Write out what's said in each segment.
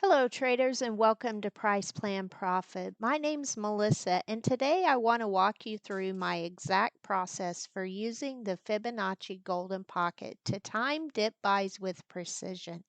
Hello, traders, and welcome to Price Plan Profit. My name's Melissa, and today I want to walk you through my exact process for using the Fibonacci Golden Pocket to time dip buys with precision.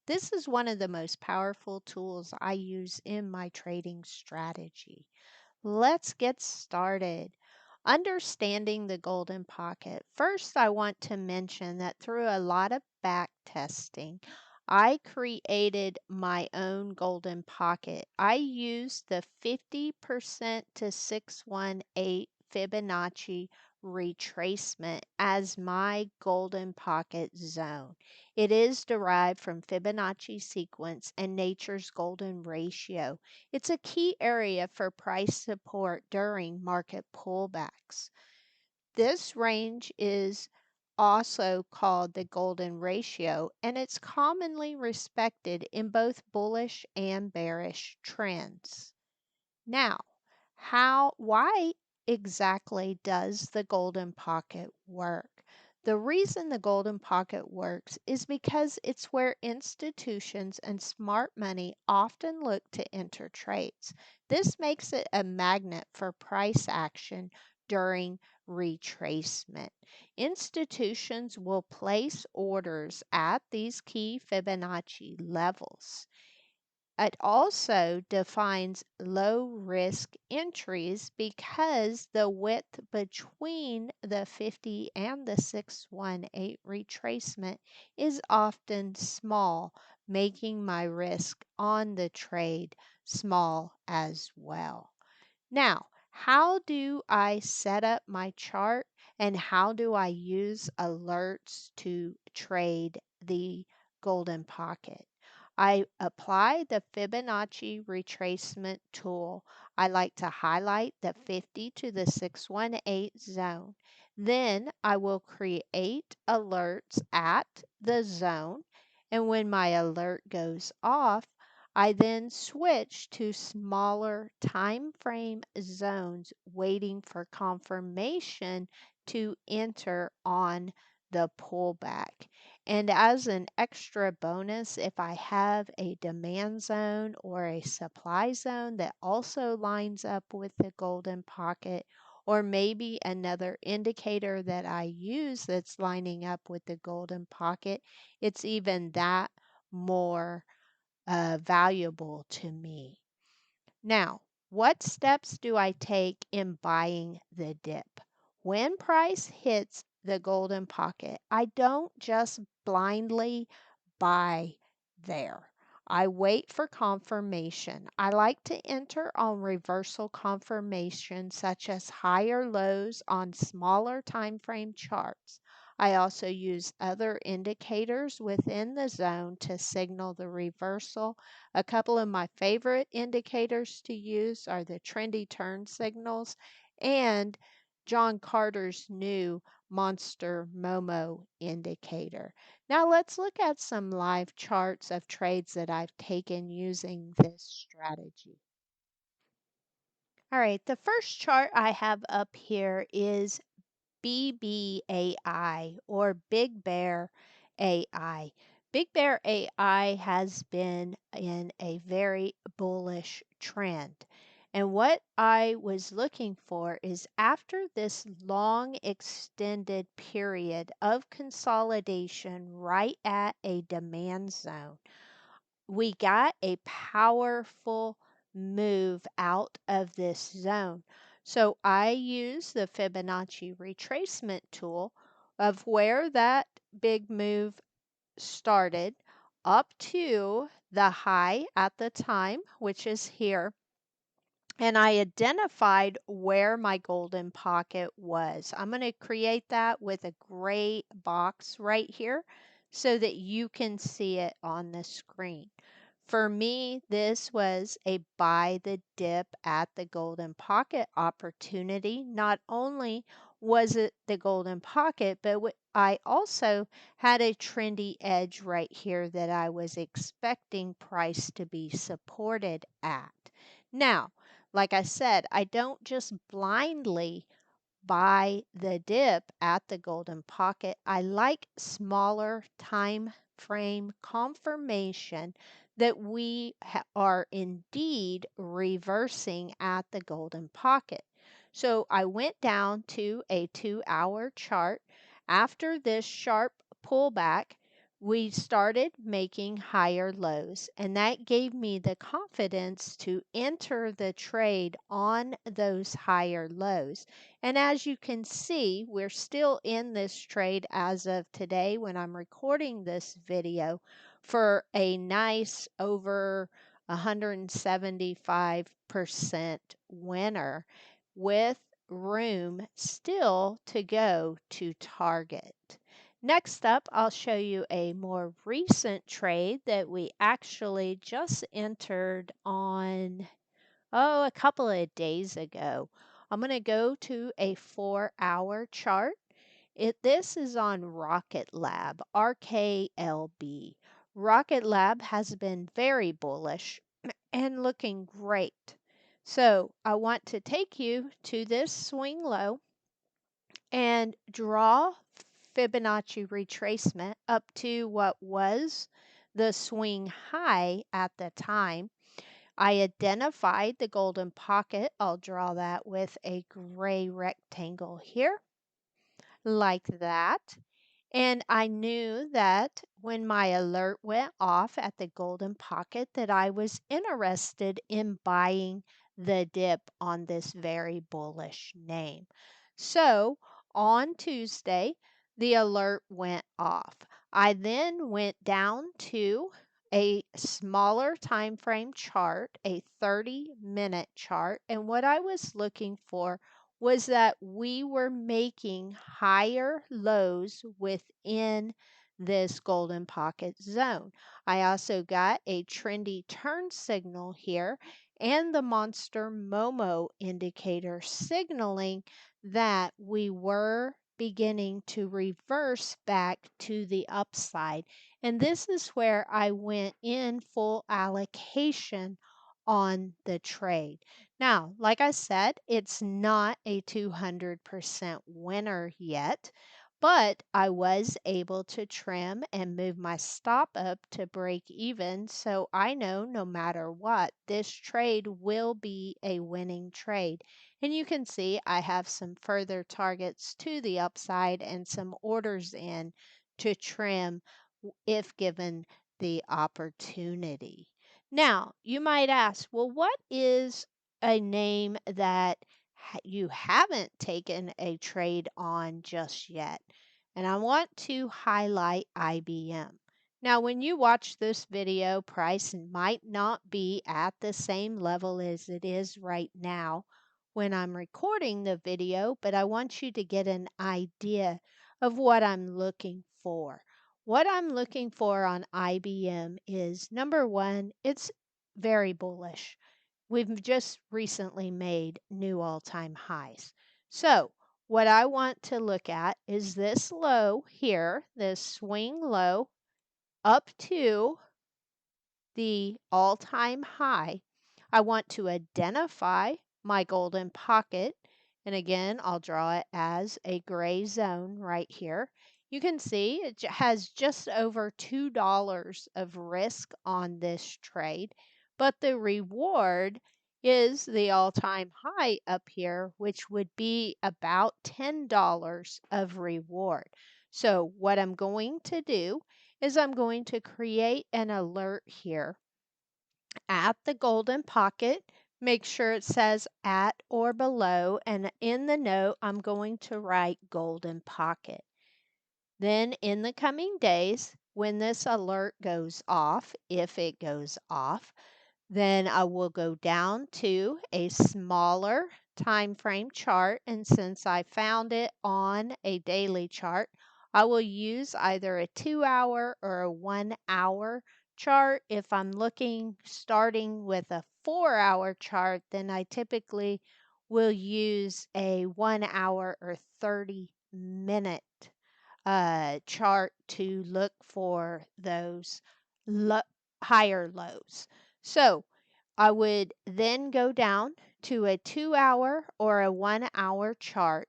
This is one of the most powerful tools I use in my trading strategy. Let's get started. Understanding the golden pocket. First, I want to mention that through a lot of back testing, I created my own golden pocket. I used the 50% to 618 Fibonacci retracement as my golden pocket zone. It is derived from Fibonacci sequence and nature's golden ratio. It's a key area for price support during market pullbacks. This range is also called the golden ratio, and it's commonly respected in both bullish and bearish trends. Now, why exactly does the golden pocket work? The reason the golden pocket works is because it's where institutions and smart money often look to enter trades. This makes it a magnet for price action during retracement. Institutions will place orders at these key Fibonacci levels. It also defines low risk entries because the width between the 50 and the 618 retracement is often small, making my risk on the trade small as well. Now, how do I set up my chart and how do I use alerts to trade the golden pocket? I apply the Fibonacci retracement tool. I like to highlight the 50 to the 618 zone. Then I will create alerts at the zone. And when my alert goes off, I then switch to smaller time frame zones waiting for confirmation to enter on the pullback. And as an extra bonus, if I have a demand zone or a supply zone that also lines up with the golden pocket, or maybe another indicator that I use that's lining up with the golden pocket, it's even that more valuable to me. Now, what steps do I take in buying the dip? When price hits the golden pocket, I don't just blindly buy there. I wait for confirmation. I like to enter on reversal confirmation, such as higher lows on smaller time frame charts. I also use other indicators within the zone to signal the reversal. A couple of my favorite indicators to use are the trendy turn signals and John Carter's new Monster Momo indicator. Now let's look at some live charts of trades that I've taken using this strategy. All right, the first chart I have up here is BBAI or Big Bear AI. Big Bear AI has been in a very bullish trend. And what I was looking for is after this long extended period of consolidation right at a demand zone, we got a powerful move out of this zone. So I use the Fibonacci retracement tool of where that big move started up to the high at the time, which is here. And I identified where my golden pocket was. I'm going to create that with a gray box right here so that you can see it on the screen. For me, this was a buy the dip at the golden pocket opportunity. Not only was it the golden pocket, but I also had a trendy edge right here that I was expecting price to be supported at. Now, like I said, I don't just blindly buy the dip at the golden pocket. I like smaller time frame confirmation that we are indeed reversing at the golden pocket. So I went down to a 2-hour chart. After this sharp pullback, we started making higher lows, and that gave me the confidence to enter the trade on those higher lows. And as you can see, we're still in this trade as of today when I'm recording this video for a nice over 175% winner with room still to go to target. Next up, I'll show you a more recent trade that we actually just entered on, a couple of days ago. I'm going to go to a 4-hour chart. This is on Rocket Lab, RKLB. Rocket Lab has been very bullish and looking great. So I want to take you to this swing low and draw Fibonacci retracement up to what was the swing high at the time. I identified the golden pocket. I'll draw that with a gray rectangle here, like that. And I knew that when my alert went off at the golden pocket that I was interested in buying the dip on this very bullish name. So on Tuesday, the alert went off. I then went down to a smaller time frame chart, a 30-minute chart, and what I was looking for was that we were making higher lows within this golden pocket zone. I also got a trendy turn signal here and the monster Momo indicator signaling that we were beginning to reverse back to the upside. And this is where I went in full allocation on the trade. Now, like I said, it's not a 200% winner yet, but I was able to trim and move my stop up to break even. So I know no matter what, this trade will be a winning trade. And you can see I have some further targets to the upside and some orders in to trim if given the opportunity. Now, you might ask, well, what is a name that you haven't taken a trade on just yet? And I want to highlight IBM. Now, when you watch this video, price might not be at the same level as it is right now when I'm recording the video, but I want you to get an idea of what I'm looking for. What I'm looking for on IBM is number one, it's very bullish. We've just recently made new all-time highs. So what I want to look at is this low here, this swing low up to the all-time high. I want to identify my golden pocket. And again, I'll draw it as a gray zone right here. You can see it has just over $2 of risk on this trade, but the reward is the all-time high up here, which would be about $10 of reward. So what I'm going to do is I'm going to create an alert here at the golden pocket. Make sure it says at or below, and in the note, I'm going to write golden pocket. Then in the coming days, when this alert goes off, if it goes off, then I will go down to a smaller time frame chart, and since I found it on a daily chart, I will use either a 2-hour or a 1-hour chart. If I'm looking starting with a 4-hour chart, then I typically will use a 1-hour or 30-minute chart to look for those lo higher lows. So I would then go down to a 2-hour or a 1-hour chart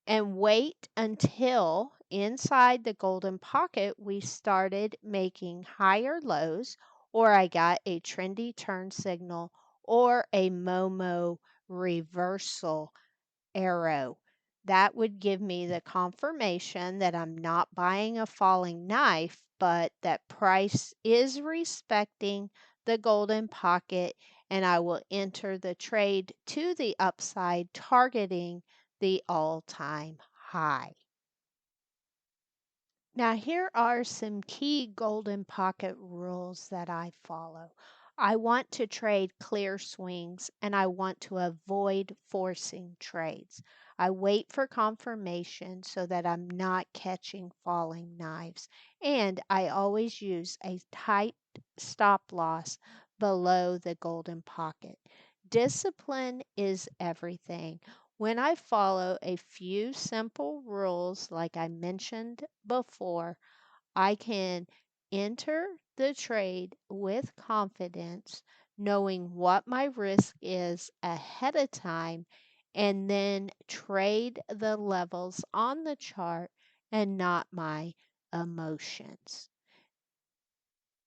and wait until inside the golden pocket we started making higher lows, or I got a trendy turn signal, or a Momo reversal arrow. That would give me the confirmation that I'm not buying a falling knife, but that price is respecting the golden pocket, and I will enter the trade to the upside, targeting the all-time high. Now, here are some key golden pocket rules that I follow. I want to trade clear swings, and I want to avoid forcing trades. I wait for confirmation so that I'm not catching falling knives. And I always use a tight stop loss below the golden pocket. Discipline is everything. When I follow a few simple rules, like I mentioned before, I can enter the trade with confidence, knowing what my risk is ahead of time, and then trade the levels on the chart and not my emotions.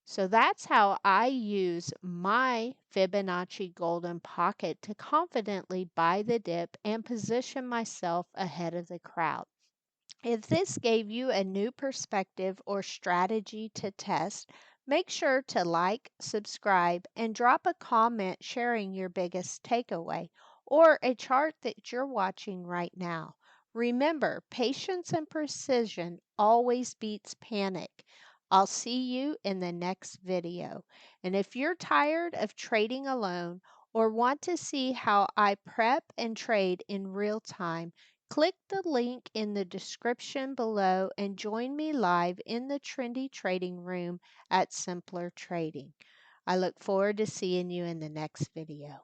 So that's how I use my Fibonacci Golden Pocket to confidently buy the dip and position myself ahead of the crowd. If this gave you a new perspective or strategy to test, make sure to like, subscribe, and drop a comment sharing your biggest takeaway or a chart that you're watching right now. Remember, patience and precision always beats panic. I'll see you in the next video. And if you're tired of trading alone or want to see how I prep and trade in real time, click the link in the description below and join me live in the trendy trading room at Simpler Trading. I look forward to seeing you in the next video.